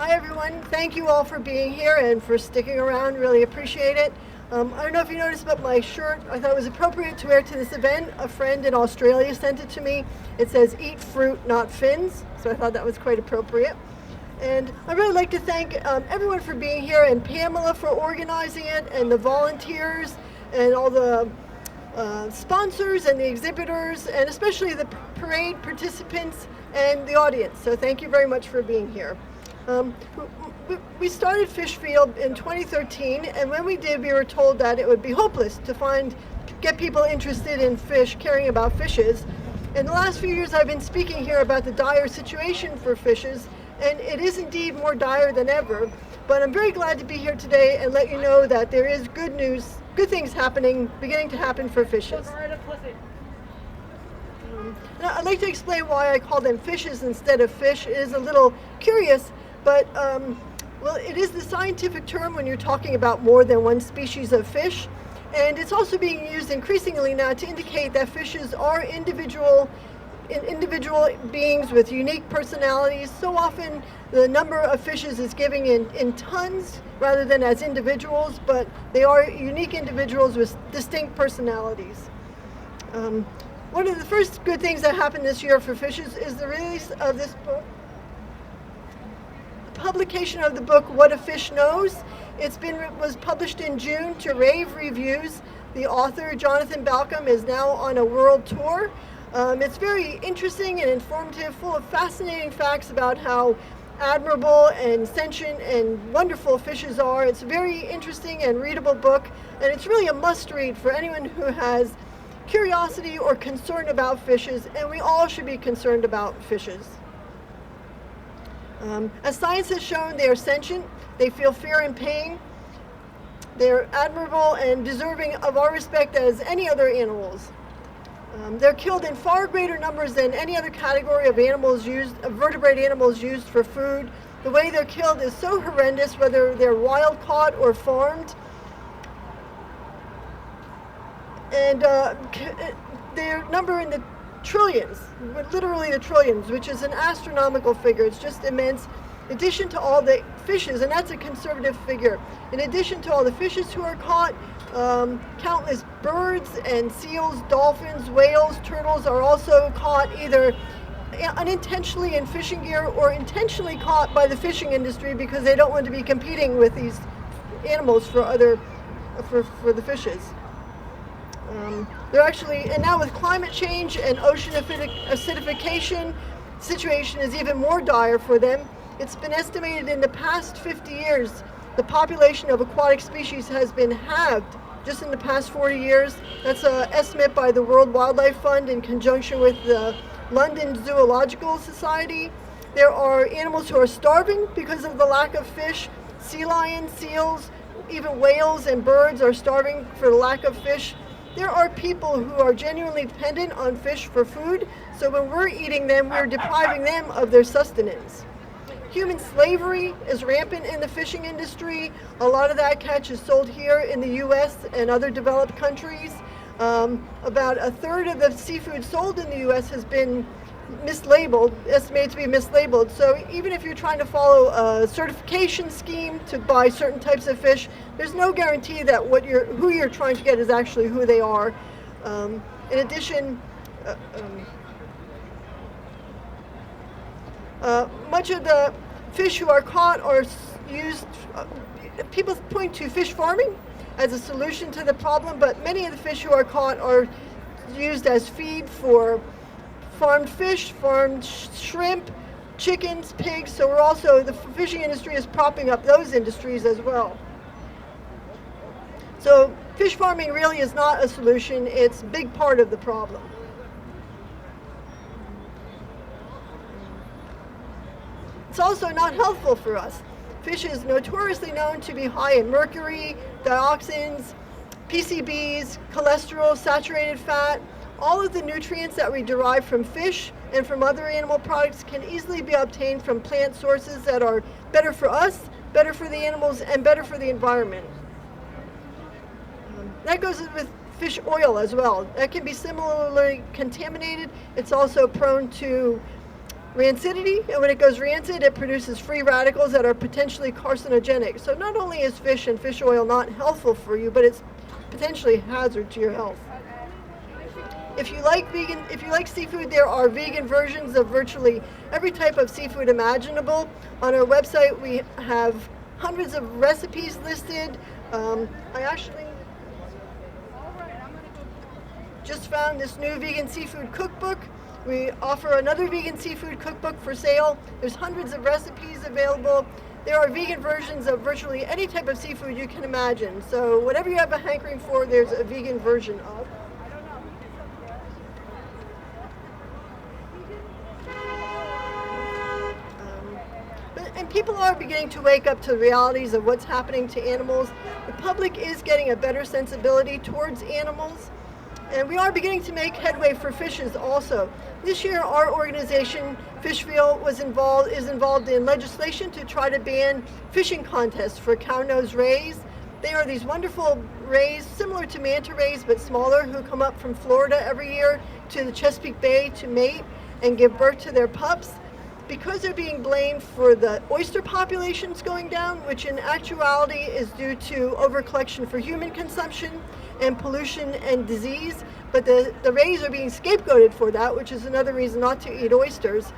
Hi everyone, thank you all for being here and for sticking around, really appreciate it. I don't know if you noticed, but my shirt I thought it was appropriate to wear to this event. A friend in Australia sent it to me. It says, "Eat fruit, not fins," so I thought that was quite appropriate. And I'd really like to thank everyone for being here, and Pamela for organizing it, and the volunteers, and all the sponsors and the exhibitors, and especially the parade participants and the audience. So thank you very much for being here. We started Fish Field in 2013, and when we did, we were told that it would be hopeless to get people interested in fish, caring about fishes. In the last few years, I've been speaking here about the dire situation for fishes, and it is indeed more dire than ever. But I'm very glad to be here today and let you know that there is good news, good things beginning to happen for fishes. Now, I'd like to explain why I call them fishes instead of fish. It is a little curious, but well, it is the scientific term when you're talking about more than one species of fish. And it's also being used increasingly now to indicate that fishes are individual beings with unique personalities. So often the number of fishes is given in tons rather than as individuals, but they are unique individuals with distinct personalities. One of the first good things that happened this year for fishes is the release of this book. Publication of the book What a Fish Knows. Was published in June to rave reviews. The author, Jonathan Balcom, is now on a world tour. It's very interesting and informative, full of fascinating facts about how admirable and sentient and wonderful fishes are. It's a very interesting and readable book, and it's really a must-read for anyone who has curiosity or concern about fishes, and we all should be concerned about fishes. As science has shown, they are sentient, they feel fear and pain, they're admirable and deserving of our respect as any other animals. They're killed in far greater numbers than any other category of vertebrate animals used for food. The way they're killed is so horrendous, whether they're wild caught or farmed. And their number in the trillions, literally the trillions, which is an astronomical figure. It's just immense. In addition to all the fishes, and that's a conservative figure, in addition to all the fishes who are caught, countless birds and seals, dolphins, whales, turtles are also caught either unintentionally in fishing gear or intentionally caught by the fishing industry because they don't want to be competing with these animals for the fishes. And now with climate change and ocean acidification, the situation is even more dire for them. It's been estimated in the past 50 years, the population of aquatic species has been halved just in the past 40 years. That's an estimate by the World Wildlife Fund in conjunction with the London Zoological Society. There are animals who are starving because of the lack of fish. Sea lions, seals, even whales and birds are starving for the lack of fish. There are people who are genuinely dependent on fish for food, so when we're eating them, we're depriving them of their sustenance. Human slavery is rampant in the fishing industry. A lot of that catch is sold here in the U.S. and other developed countries. About a third of the seafood sold in the U.S. has been estimated to be mislabeled. So even if you're trying to follow a certification scheme to buy certain types of fish, there's no guarantee that who you're trying to get is actually who they are. In addition, much of the fish who are caught are used, people point to fish farming as a solution to the problem, but many of the fish who are caught are used as feed for farmed fish, farmed shrimp, chickens, pigs, so the fishing industry is propping up those industries as well. So fish farming really is not a solution, it's a big part of the problem. It's also not healthful for us. Fish is notoriously known to be high in mercury, dioxins, PCBs, cholesterol, saturated fat. All of the nutrients that we derive from fish and from other animal products can easily be obtained from plant sources that are better for us, better for the animals, and better for the environment. That goes with fish oil as well. That can be similarly contaminated. It's also prone to rancidity, and when it goes rancid, it produces free radicals that are potentially carcinogenic. So not only is fish and fish oil not healthful for you, but it's potentially a hazard to your health. If you like seafood, there are vegan versions of virtually every type of seafood imaginable. On our website, we have hundreds of recipes listed. I actually just found this new vegan seafood cookbook. We offer another vegan seafood cookbook for sale. There's hundreds of recipes available. There are vegan versions of virtually any type of seafood you can imagine. So whatever you have a hankering for, there's a vegan version of. And people are beginning to wake up to the realities of what's happening to animals. The public is getting a better sensibility towards animals. And we are beginning to make headway for fishes also. This year, our organization, Fishville, is involved in legislation to try to ban fishing contests for Cownose Rays. They are these wonderful rays, similar to manta rays, but smaller, who come up from Florida every year to the Chesapeake Bay to mate and give birth to their pups. Because they're being blamed for the oyster populations going down, which in actuality is due to overcollection for human consumption and pollution and disease, but the rays are being scapegoated for that, which is another reason not to eat oysters.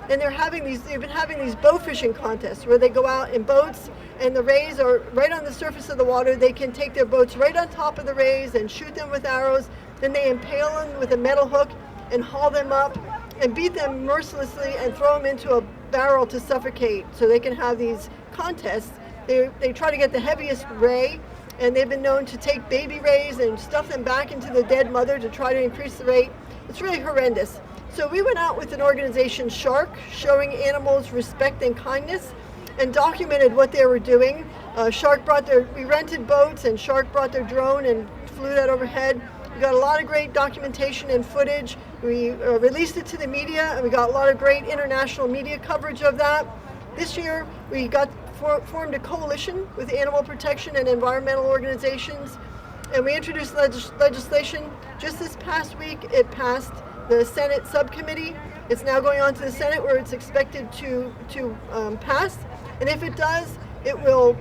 And they've been having these bow fishing contests where they go out in boats and the rays are right on the surface of the water. They can take their boats right on top of the rays and shoot them with arrows. Then they impale them with a metal hook and haul them up and beat them mercilessly and throw them into a barrel to suffocate so they can have these contests. They try to get the heaviest ray, and they've been known to take baby rays and stuff them back into the dead mother to try to increase the rate. It's really horrendous. So we went out with an organization, Shark, showing animals respect and kindness, and documented what they were doing. We rented boats, and Shark brought their drone and flew that overhead. We got a lot of great documentation and footage. We released it to the media, and we got a lot of great international media coverage of that. This year, we formed a coalition with animal protection and environmental organizations, and we introduced legislation. Just this past week, it passed the Senate subcommittee. It's now going on to the Senate, where it's expected to pass. And if it does, it will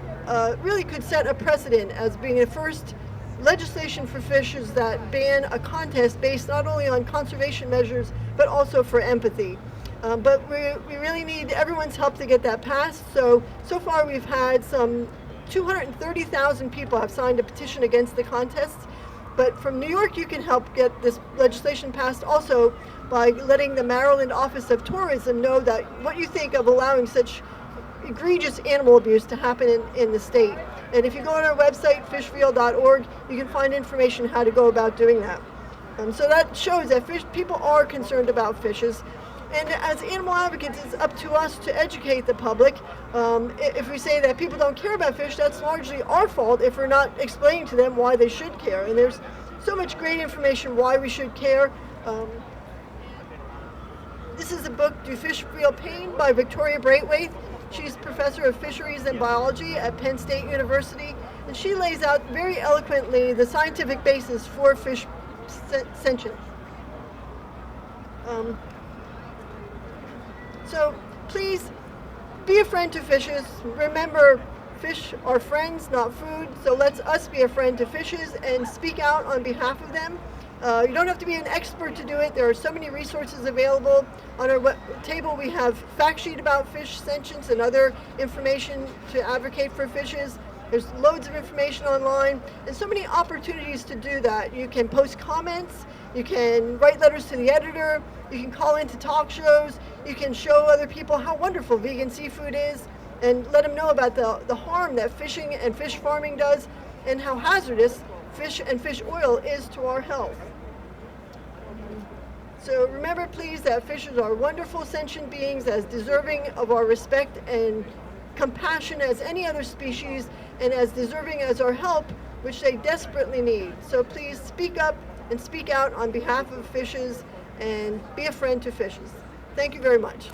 really could set a precedent as being the first legislation for fishes that ban a contest based not only on conservation measures, but also for empathy. But we really need everyone's help to get that passed. So far we've had some 230,000 people have signed a petition against the contests. But from New York, you can help get this legislation passed also by letting the Maryland Office of Tourism know that what you think of allowing such egregious animal abuse to happen in the state. And if you go on our website, fishville.org, you can find information how to go about doing that. So that shows that people are concerned about fishes. And as animal advocates, it's up to us to educate the public. If we say that people don't care about fish, that's largely our fault if we're not explaining to them why they should care. And there's so much great information why we should care. This is a book, Do Fish Feel Pain, by Victoria Braithwaite. She's professor of fisheries and biology at Penn State University, and she lays out very eloquently the scientific basis for fish sentience. So please be a friend to fishes. Remember, fish are friends, not food, so let's us be a friend to fishes and speak out on behalf of them. You don't have to be an expert to do it. There are so many resources available. On our table we have fact sheet about fish sentience and other information to advocate for fishes. There's loads of information online and so many opportunities to do that. You can post comments, you can write letters to the editor, you can call into talk shows, you can show other people how wonderful vegan seafood is and let them know about the harm that fishing and fish farming does and how hazardous fish and fish oil is to our health. So remember, please, that fishes are wonderful sentient beings as deserving of our respect and compassion as any other species and as deserving as our help, which they desperately need. So please speak up and speak out on behalf of fishes and be a friend to fishes. Thank you very much.